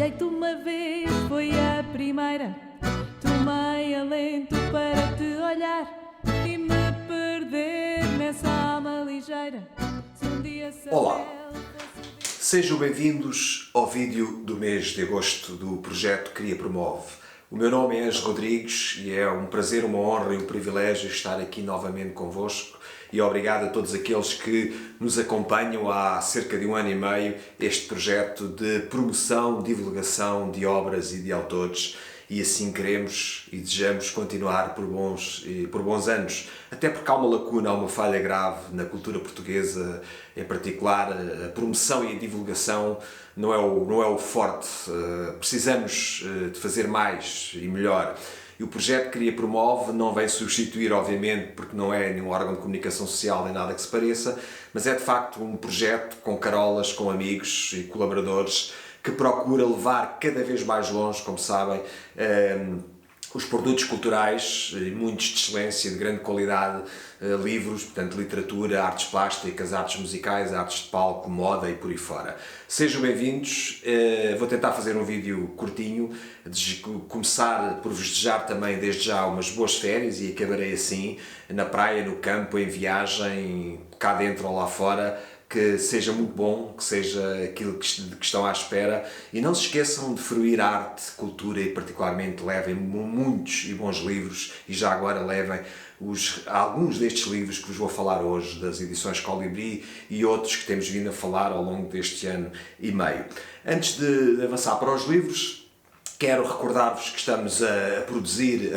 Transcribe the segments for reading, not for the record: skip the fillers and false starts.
Olhei-te uma vez, foi a primeira. Tomei alento para te olhar e me perder nessa alma ligeira. Se um dia Olá, sejam bem-vindos ao vídeo do mês de agosto do projeto Cria Promove. O meu nome é Ângelo Rodrigues e é um prazer, uma honra e um privilégio estar aqui novamente convosco e obrigado a todos aqueles que nos acompanham há cerca de 1 ano e meio este projeto de promoção, divulgação de obras e de autores. E assim queremos e desejamos continuar por bons anos, até porque há uma lacuna, há uma falha grave na cultura portuguesa, em particular a promoção e a divulgação não é o forte, precisamos de fazer mais e melhor. E o projeto Cria Promove não vem substituir, obviamente, porque não é nenhum órgão de comunicação social nem nada que se pareça, mas é de facto um projeto com carolas, com amigos e colaboradores que procura levar cada vez mais longe, como sabem, os produtos culturais, muitos de excelência, de grande qualidade, livros, portanto, literatura, artes plásticas, artes musicais, artes de palco, moda e por aí fora. Sejam bem-vindos, vou tentar fazer um vídeo curtinho, começar por vos desejar também desde já umas boas férias e acabarei assim, na praia, no campo, em viagem, cá dentro ou lá fora. Que seja muito bom, que seja aquilo que estão à espera e não se esqueçam de fruir arte, cultura e particularmente levem muitos e bons livros e já agora levem alguns destes livros que vos vou falar hoje, das edições Colibri e outros que temos vindo a falar ao longo deste ano e meio. Antes de avançar para os livros, quero recordar-vos que estamos a produzir,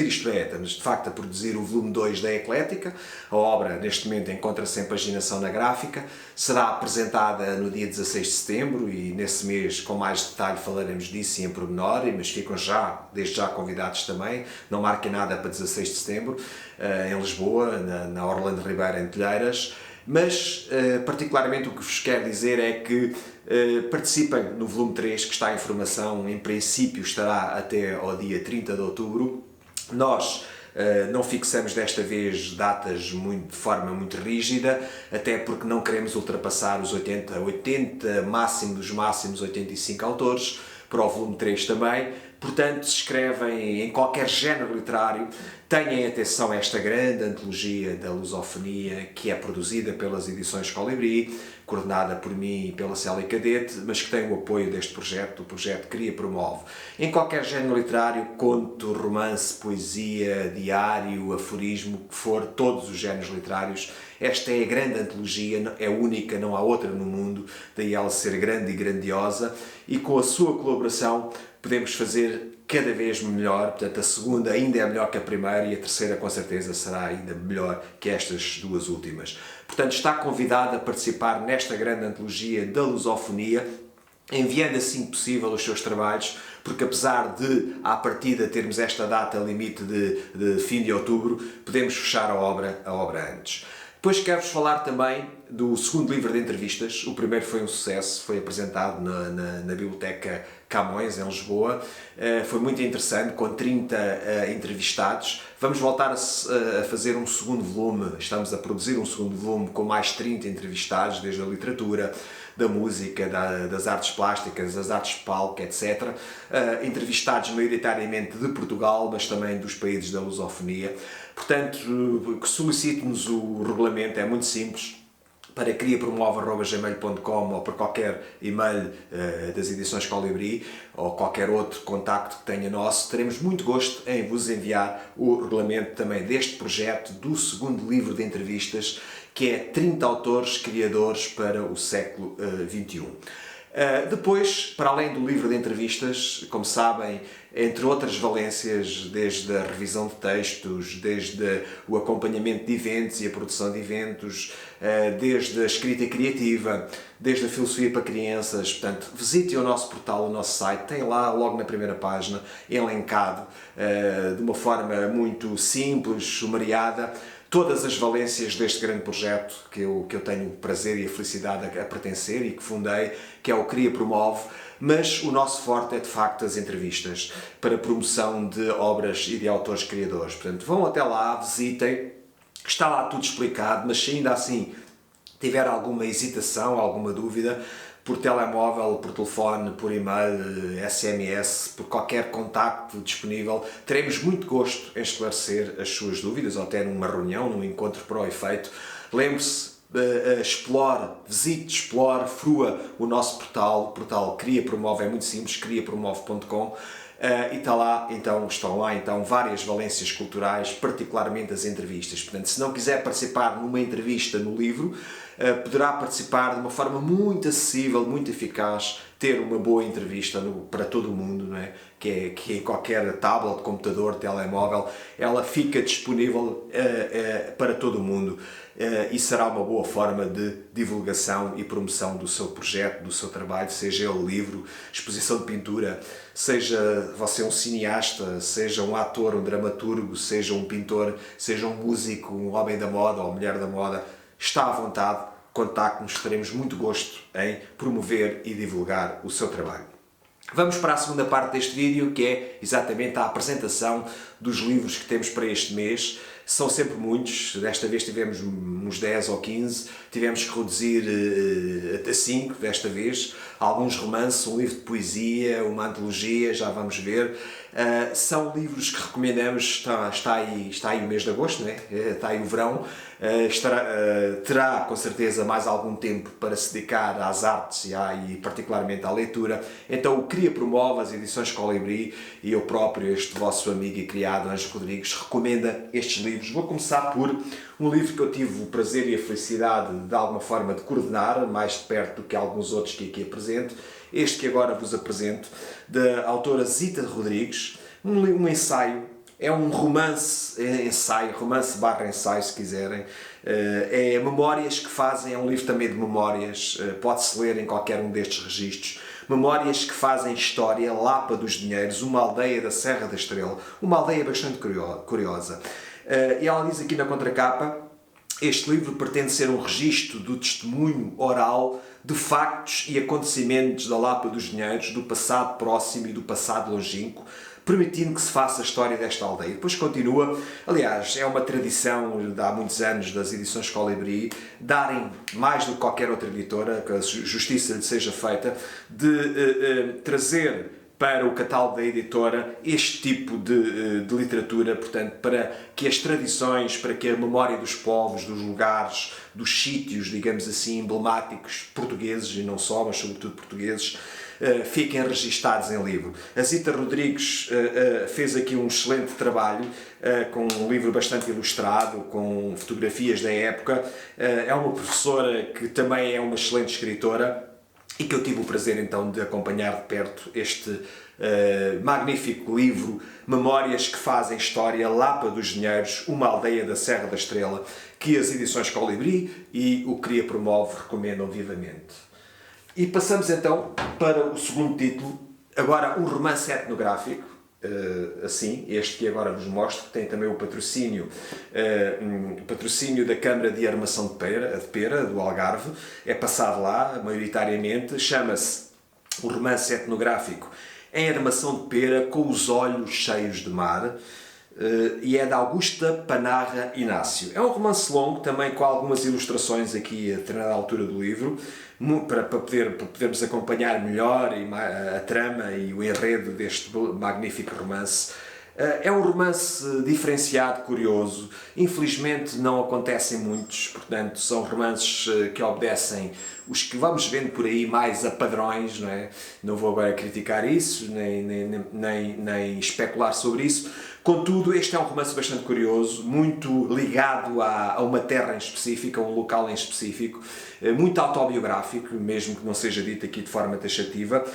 estamos de facto a produzir o volume 2 da Eclética. A obra neste momento encontra-se em paginação na gráfica, será apresentada no dia 16 de setembro e nesse mês com mais detalhe falaremos disso em pormenor, mas ficam desde já convidados também, não marquem nada para 16 de setembro, em Lisboa, na Orlando Ribeiro em Telheiras. Mas, particularmente, o que vos quero dizer é que participem no volume 3, que está em formação, em princípio estará até ao dia 30 de outubro. Nós não fixamos desta vez datas de forma muito rígida, até porque não queremos ultrapassar os 80, máximo dos máximos 85 autores, para o volume 3 também. Portanto, se escrevem em qualquer género literário, tenham atenção a esta grande antologia da lusofonia que é produzida pelas edições Colibri, coordenada por mim e pela Célia Cadete, mas que tem o apoio deste projeto, o projeto Cria Promove. Em qualquer género literário, conto, romance, poesia, diário, aforismo, que for, todos os géneros literários, esta é a grande antologia, é única, não há outra no mundo, daí ela ser grande e grandiosa, e com a sua colaboração podemos fazer cada vez melhor, portanto a segunda ainda é melhor que a primeira e a terceira com certeza será ainda melhor que estas duas últimas. Portanto está convidado a participar nesta grande antologia da lusofonia, enviando assim que possível os seus trabalhos, porque apesar de, à partida, termos esta data limite de fim de outubro, podemos fechar a obra antes. Depois quero-vos falar também do segundo livro de entrevistas. O primeiro foi um sucesso, foi apresentado na Biblioteca Camões, em Lisboa. Foi muito interessante, com 30 entrevistados. Vamos voltar a fazer um segundo volume, estamos a produzir um segundo volume com mais 30 entrevistados, desde a literatura, da música, das artes plásticas, das artes de palco, etc. Entrevistados maioritariamente de Portugal, mas também dos países da lusofonia. Portanto, solicite-nos o regulamento, é muito simples, para criapromove@gmail.com ou para qualquer e-mail das edições Colibri ou qualquer outro contacto que tenha nosso. Teremos muito gosto em vos enviar o regulamento também deste projeto, do segundo livro de entrevistas, que é 30 autores criadores para o século XXI. Depois, para além do livro de entrevistas, como sabem, entre outras valências, desde a revisão de textos, desde o acompanhamento de eventos e a produção de eventos, desde a escrita criativa, desde a filosofia para crianças, portanto, visitem o nosso portal, o nosso site, tem lá logo na primeira página, elencado, de uma forma muito simples, sumariada, todas as valências deste grande projeto que eu tenho o prazer e a felicidade a pertencer e que fundei, que é o Cria Promove, mas o nosso forte é de facto as entrevistas para promoção de obras e de autores criadores. Portanto, vão até lá, visitem, está lá tudo explicado, mas se ainda assim tiver alguma hesitação, alguma dúvida, por telemóvel, por telefone, por e-mail, SMS, por qualquer contacto disponível. Teremos muito gosto em esclarecer as suas dúvidas, ou até numa reunião, num encontro para o efeito. Lembre-se, explore, frua o nosso portal. O portal Cria Promove é muito simples, criapromove.com. E estão lá várias valências culturais, particularmente as entrevistas. Portanto, se não quiser participar numa entrevista no livro, poderá participar de uma forma muito acessível, muito eficaz, ter uma boa entrevista para todo o mundo, não é? Que em qualquer tablet, computador, telemóvel, ela fica disponível para todo o mundo. E será uma boa forma de divulgação e promoção do seu projeto, do seu trabalho, seja ele livro, exposição de pintura, seja você um cineasta, seja um ator, um dramaturgo, seja um pintor, seja um músico, um homem da moda ou mulher da moda. Está à vontade, contacte-nos, teremos muito gosto em promover e divulgar o seu trabalho. Vamos para a segunda parte deste vídeo, que é exatamente a apresentação dos livros que temos para este mês. São sempre muitos, desta vez tivemos uns 10 ou 15, tivemos que reduzir até 5 desta vez, alguns romances, um livro de poesia, uma antologia, já vamos ver. São livros que recomendamos, está aí o mês de agosto, não é? Está aí o verão, terá com certeza mais algum tempo para se dedicar às artes e particularmente à leitura. Então o Cria Promove, as edições Colibri, e eu próprio, este vosso amigo e criado Ângelo Rodrigues, recomenda estes livros. Vou começar por um livro que eu tive o prazer e a felicidade de alguma forma de coordenar, mais de perto do que alguns outros que aqui apresento. Este que agora vos apresento, da autora Zita Rodrigues, um ensaio, é um romance/ensaio, se quiserem. É Memórias que Fazem, é um livro também de memórias, pode-se ler em qualquer um destes registros. Memórias que Fazem História, Lapa dos Dinheiros, uma aldeia da Serra da Estrela, uma aldeia bastante curiosa. E ela diz aqui na contracapa: este livro pretende ser um registro do testemunho oral de factos e acontecimentos da Lapa dos Dinheiros, do passado próximo e do passado longínquo, permitindo que se faça a história desta aldeia. Depois continua, aliás, é uma tradição de há muitos anos das edições Colibri, darem, mais do que qualquer outra editora, que a justiça lhe seja feita, de trazer para o catálogo da editora este tipo de literatura, portanto, para que as tradições, para que a memória dos povos, dos lugares, dos sítios, digamos assim, emblemáticos portugueses, e não só, mas sobretudo portugueses, fiquem registados em livro. A Zita Rodrigues fez aqui um excelente trabalho, com um livro bastante ilustrado, com fotografias da época. É uma professora que também é uma excelente escritora, e que eu tive o prazer então de acompanhar de perto este magnífico livro, Memórias que Fazem História, Lapa dos Dinheiros, uma aldeia da Serra da Estrela, que as edições Colibri e o Cria Promove recomendam vivamente. E passamos então para o segundo título, agora um romance etnográfico, assim, este que agora vos mostro, que tem também o patrocínio da Câmara de Armação de Pera, do Algarve, é passado lá, maioritariamente, chama-se o romance etnográfico Em Armação de Pera, com os Olhos Cheios de Mar, e é da Augusta Panarra Inácio. É um romance longo, também com algumas ilustrações aqui a determinada altura do livro, para podermos acompanhar melhor a trama e o enredo deste magnífico romance. É um romance diferenciado, curioso. Infelizmente não acontecem muitos, portanto são romances que obedecem os que vamos vendo por aí mais a padrões, não é? Não vou agora criticar isso, nem especular sobre isso. Contudo, este é um romance bastante curioso, muito ligado a uma terra em específico, a um local em específico, muito autobiográfico, mesmo que não seja dito aqui de forma taxativa.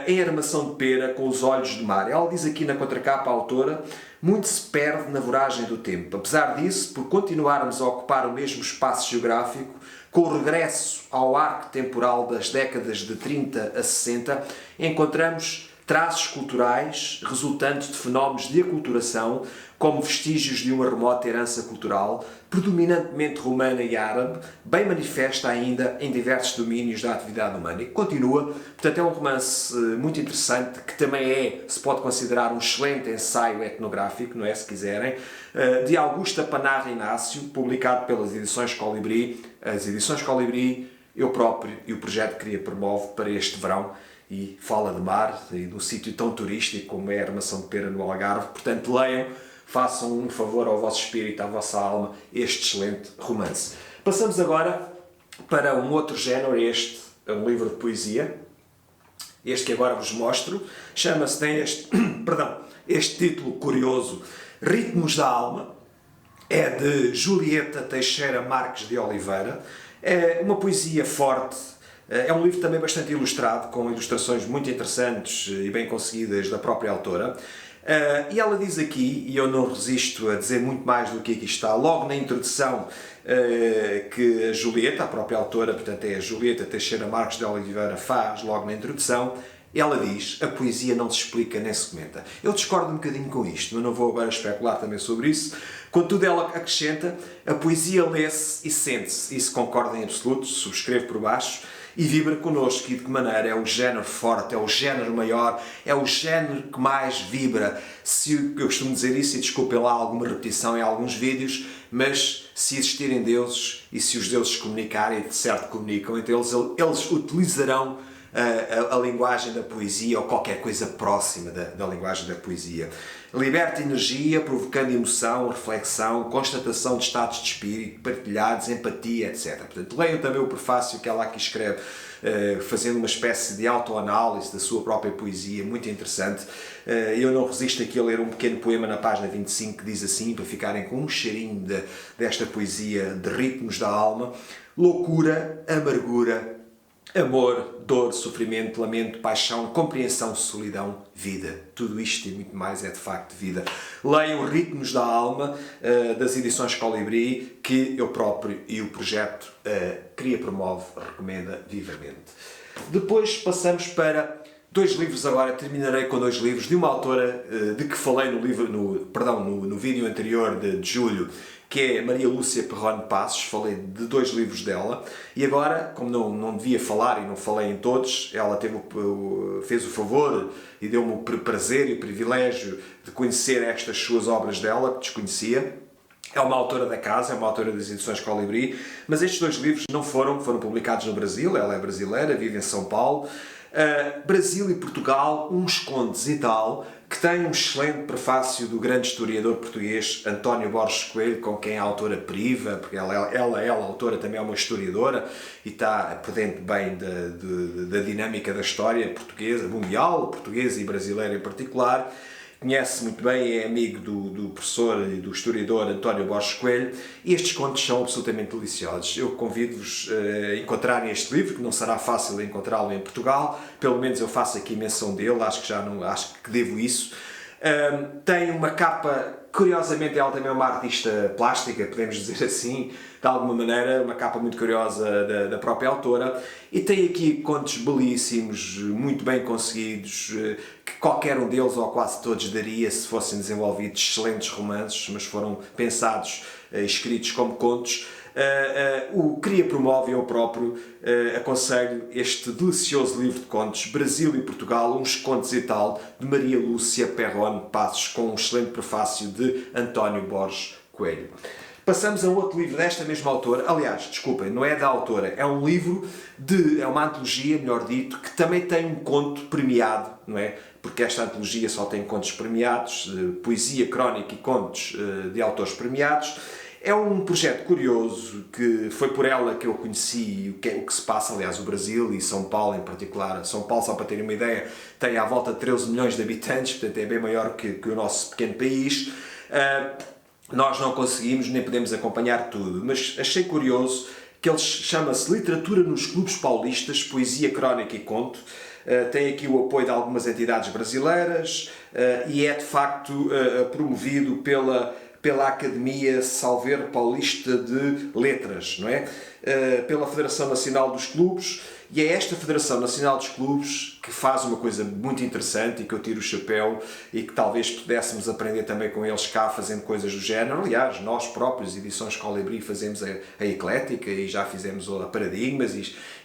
Em Armação de Pera, com os Olhos de Mar. Ela diz aqui na contracapa, a autora: muito se perde na voragem do tempo. Apesar disso, por continuarmos a ocupar o mesmo espaço geográfico, com o regresso ao arco temporal das décadas de 30 a 60, encontramos traços culturais resultantes de fenómenos de aculturação, como vestígios de uma remota herança cultural, predominantemente romana e árabe, bem manifesta ainda em diversos domínios da atividade humana. E continua, portanto é um romance muito interessante, que também se pode considerar um excelente ensaio etnográfico, não é, se quiserem, de Augusta Panarra Inácio, publicado pelas edições Colibri. As edições Colibri eu próprio e o projeto Cria promove para este verão e fala de mar e de um sítio tão turístico como é a Armação de Pera no Algarve. Portanto, leiam, façam um favor ao vosso espírito, à vossa alma, este excelente romance. Passamos agora para um outro género. Este é um livro de poesia. Este que agora vos mostro chama-se, tem este, este título curioso, Ritmos da Alma. É de Julieta Teixeira Marques de Oliveira. É uma poesia forte. É um livro também bastante ilustrado, com ilustrações muito interessantes e bem conseguidas da própria autora. E ela diz aqui, e eu não resisto a dizer muito mais do que aqui está, logo na introdução, que a Julieta, a própria autora, portanto é a Julieta Teixeira Marques de Oliveira, faz logo na introdução. Ela diz, a poesia não se explica nem se comenta. Eu discordo um bocadinho com isto, mas não vou agora especular também sobre isso. Contudo, ela acrescenta, a poesia lê-se e sente-se. Isso concorda em absoluto, subscrevo por baixo, e vibra connosco. E de que maneira? É o género forte, é o género maior, é o género que mais vibra. Eu costumo dizer isso, e desculpem lá alguma repetição em alguns vídeos, mas se existirem deuses, e se os deuses comunicarem, de certo comunicam entre eles utilizarão a linguagem da poesia ou qualquer coisa próxima da linguagem da poesia. Liberta energia, provocando emoção, reflexão, constatação de estados de espírito, partilhados, empatia, etc. Portanto, leiam também o prefácio que ela aqui escreve, fazendo uma espécie de autoanálise da sua própria poesia, muito interessante. Eu não resisto aqui a ler um pequeno poema na página 25 que diz assim, para ficarem com um cheirinho desta poesia de ritmos da alma: loucura, amargura, amor, dor, sofrimento, lamento, paixão, compreensão, solidão, vida. Tudo isto e muito mais é de facto vida. Leiam Ritmos da Alma, das edições Colibri, que eu próprio e o projeto Cria Promove recomenda vivamente. Depois passamos para dois livros agora, terminarei com dois livros de uma autora de que falei no vídeo anterior de julho, que é Maria Lúcia Perrone Passos. Falei de dois livros dela e agora, como não devia falar e não falei em todos, ela fez o favor e deu-me o prazer e o privilégio de conhecer estas suas obras dela, que desconhecia. É uma autora da casa, é uma autora das edições Colibri, mas estes dois livros foram publicados no Brasil. Ela é brasileira, vive em São Paulo. Brasil e Portugal, uns contos e tal, que tem um excelente prefácio do grande historiador português António Borges Coelho, com quem a autora priva, porque ela a autora, também é uma historiadora e está por dentro bem da dinâmica da história portuguesa, mundial, portuguesa e brasileira em particular. Conhece muito bem, é amigo do professor e do historiador António Borges Coelho, e estes contos são absolutamente deliciosos. Eu convido-vos a encontrarem este livro, que não será fácil encontrá-lo em Portugal, pelo menos eu faço aqui menção dele, acho que devo isso. Tem uma capa, curiosamente ela também é uma artista plástica, podemos dizer assim, de alguma maneira, uma capa muito curiosa da própria autora, e tem aqui contos belíssimos, muito bem conseguidos, que qualquer um deles, ou quase todos, daria se fossem desenvolvidos excelentes romances, mas foram pensados, escritos como contos. O Cria Promove, eu próprio aconselho este delicioso livro de contos, Brasil e Portugal, uns contos e tal, de Maria Lúcia Perrone Passos, com um excelente prefácio de António Borges Coelho. Passamos a outro livro desta mesma autora. Aliás, desculpem, não é da autora, é um livro é uma antologia, melhor dito, que também tem um conto premiado, não é? Porque esta antologia só tem contos premiados, poesia, crónica e contos de autores premiados. É um projeto curioso, que foi por ela que eu conheci o que se passa, aliás, o Brasil e São Paulo em particular. São Paulo, só para terem uma ideia, tem à volta de 13 milhões de habitantes, portanto é bem maior que o nosso pequeno país. Nós não conseguimos nem podemos acompanhar tudo, mas achei curioso que ele chama-se Literatura nos Clubes Paulistas, Poesia, Crónica e Conto. Tem aqui o apoio de algumas entidades brasileiras e é de facto promovido pela Academia Salveiro Paulista de Letras, não é? Pela Federação Nacional dos Clubes, e é esta Federação Nacional dos Clubes que faz uma coisa muito interessante e que eu tiro o chapéu e que talvez pudéssemos aprender também com eles cá, fazendo coisas do género. Aliás, nós próprios, edições Colibri, fazemos a Eclética e já fizemos a Paradigmas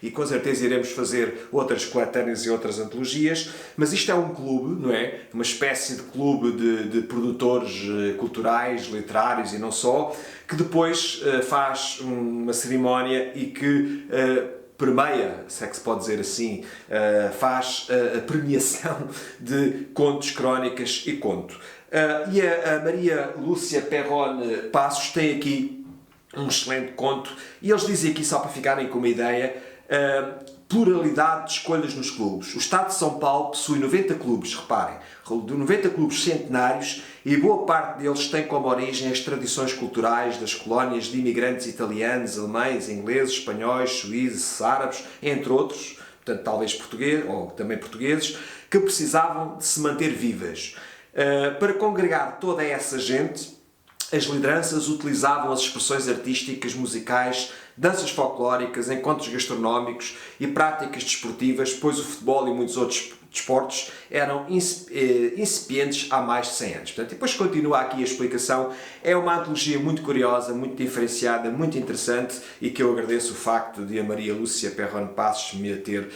e com certeza iremos fazer outras coletâneas e outras antologias, mas isto é um clube, não é? Uma espécie de clube de produtores culturais, literários e não só, que depois faz uma cerimónia e que permeia, se é que se pode dizer assim, faz a premiação de contos, crónicas e conto. E a Maria Lúcia Perrone Passos tem aqui um excelente conto, e eles dizem aqui, só para ficarem com uma ideia, pluralidade de escolhas nos clubes. O Estado de São Paulo possui 90 clubes, reparem, de 90 clubes centenários, e boa parte deles tem como origem as tradições culturais das colónias de imigrantes italianos, alemães, ingleses, espanhóis, suíços, árabes, entre outros, portanto talvez português, ou também portugueses, que precisavam de se manter vivas. Para congregar toda essa gente, as lideranças utilizavam as expressões artísticas, musicais, danças folclóricas, encontros gastronómicos e práticas desportivas, pois o futebol e muitos outros desportos eram incipientes há mais de 100 anos. Portanto, depois continua aqui a explicação. É uma antologia muito curiosa, muito diferenciada, muito interessante, e que eu agradeço o facto de a Maria Lúcia Perrone Passos me ter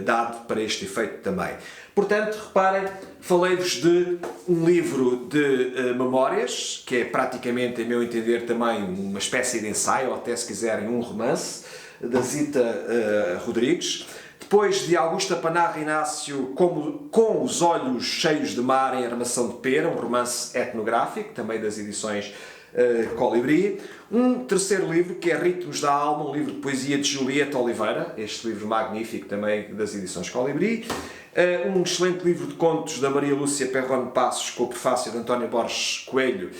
dado para este efeito também. Portanto, reparem, falei-vos de um livro de memórias, que é praticamente, a meu entender, também uma espécie de ensaio, ou até se quiserem um romance, da Zita Rodrigues. Depois de Augusta Pannarra Inácio, Com os Olhos Cheios de Mar em Armação de Pera, um romance etnográfico, também das edições Colibri. Um terceiro livro, que é Ritmos da Alma, um livro de poesia de Julieta Oliveira, este livro magnífico também das edições Colibri. Um excelente livro de contos da Maria Lúcia Perrone Passos, com o prefácio de António Borges Coelho,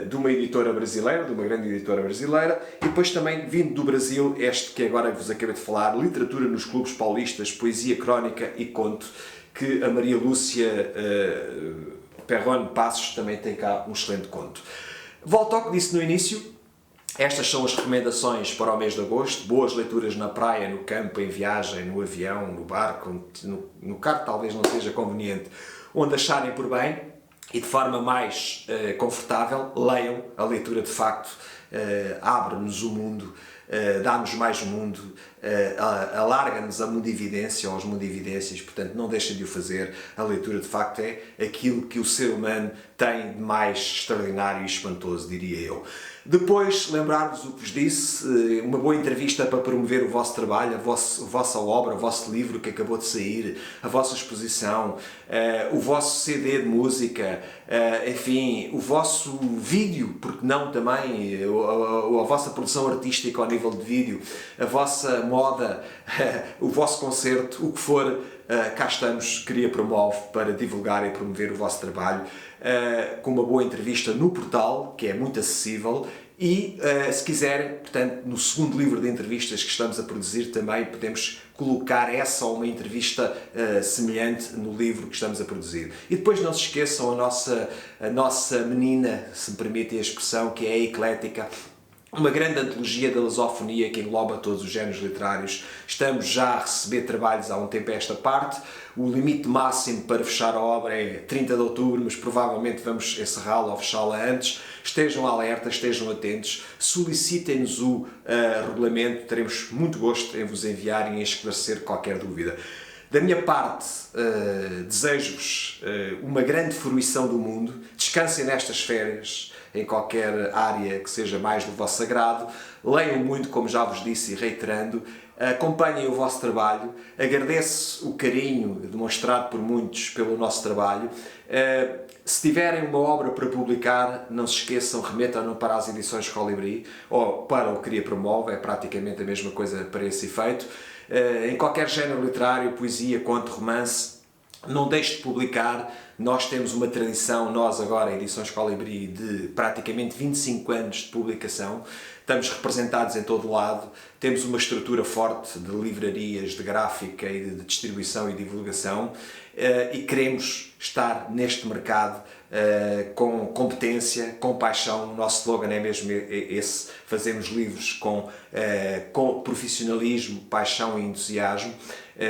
de uma editora brasileira, de uma grande editora brasileira, e depois também, vindo do Brasil, este que agora vos acabei de falar, Literatura nos Clubes Paulistas, Poesia Crónica e Conto, que a Maria Lúcia Perrone Passos também tem cá um excelente conto. Volto ao que disse no início. Estas são as recomendações para o mês de agosto. Boas leituras na praia, no campo, em viagem, no avião, no barco, no carro talvez não seja conveniente, onde acharem por bem, e de forma mais confortável, leiam. A leitura de facto abre-nos o mundo, dá-nos mais mundo, alarga-nos a mundividência ou as mundividências, portanto não deixem de o fazer. A leitura de facto é aquilo que o ser humano tem de mais extraordinário e espantoso, diria eu. Depois, lembrar-vos o que vos disse, uma boa entrevista para promover o vosso trabalho, a vossa obra, o vosso livro que acabou de sair, a vossa exposição, o vosso CD de música, enfim, o vosso vídeo, porque não também, a vossa produção artística ao nível de vídeo, a vossa moda, o vosso concerto, o que for, cá estamos, Cria Promove, para divulgar e promover o vosso trabalho, com uma boa entrevista no portal, que é muito acessível, e se quiserem, portanto, no segundo livro de entrevistas que estamos a produzir também podemos colocar essa ou uma entrevista semelhante no livro que estamos a produzir. E depois não se esqueçam a nossa menina, se me permitem a expressão, que é a Eclética, uma grande antologia da lusofonia que engloba todos os géneros literários. Estamos já a receber trabalhos há um tempo a esta parte. O limite máximo para fechar a obra é 30 de outubro, mas provavelmente vamos encerrá-la ou fechá-la antes. Estejam alertas, estejam atentos, solicitem-nos o regulamento, teremos muito gosto em vos enviar e em esclarecer qualquer dúvida. Da minha parte, desejo-vos uma grande fruição do mundo. Descansem nestas férias, em qualquer área que seja mais do vosso agrado. Leiam muito, como já vos disse e reiterando. Acompanhem o vosso trabalho. Agradeço o carinho demonstrado por muitos pelo nosso trabalho. Se tiverem uma obra para publicar, não se esqueçam, remetam-no para as edições Colibri ou para o Cria Promove, é praticamente a mesma coisa para esse efeito. Em qualquer género literário, poesia, conto, romance, não deixe de publicar. Nós temos uma tradição, nós agora, Edições Colibri, de praticamente 25 anos de publicação. Estamos representados em todo o lado, temos uma estrutura forte de livrarias, de gráfica e de distribuição e divulgação, e queremos estar neste mercado com competência, com paixão. O nosso slogan é mesmo esse: fazemos livros com profissionalismo, paixão e entusiasmo.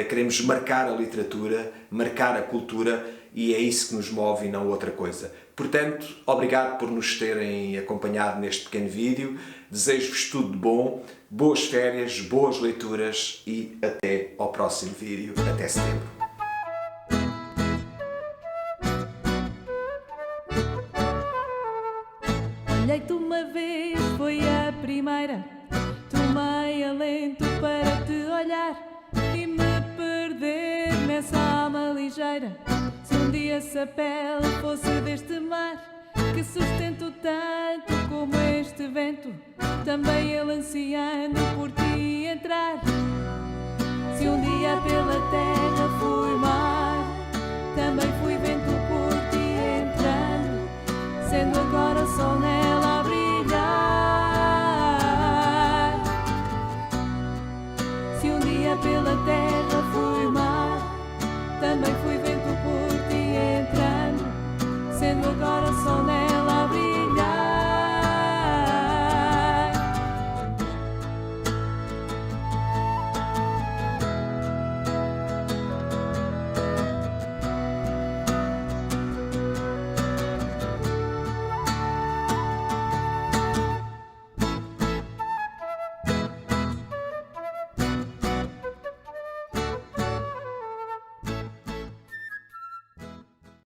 Queremos marcar a literatura, marcar a cultura, e é isso que nos move e não outra coisa. Portanto, obrigado por nos terem acompanhado neste pequeno vídeo. Desejo-vos tudo de bom, boas férias, boas leituras e até ao próximo vídeo. Até setembro. Olhei-te uma vez, foi a primeira. Tomei também alento para te olhar e me perder nessa alma ligeira. Se um dia essa pele fosse deste mar que sustento tanto como este vento, também ele ansiando por ti entrar. Se um dia pela terra fui mar, também fui vento por ti entrando, sendo agora sol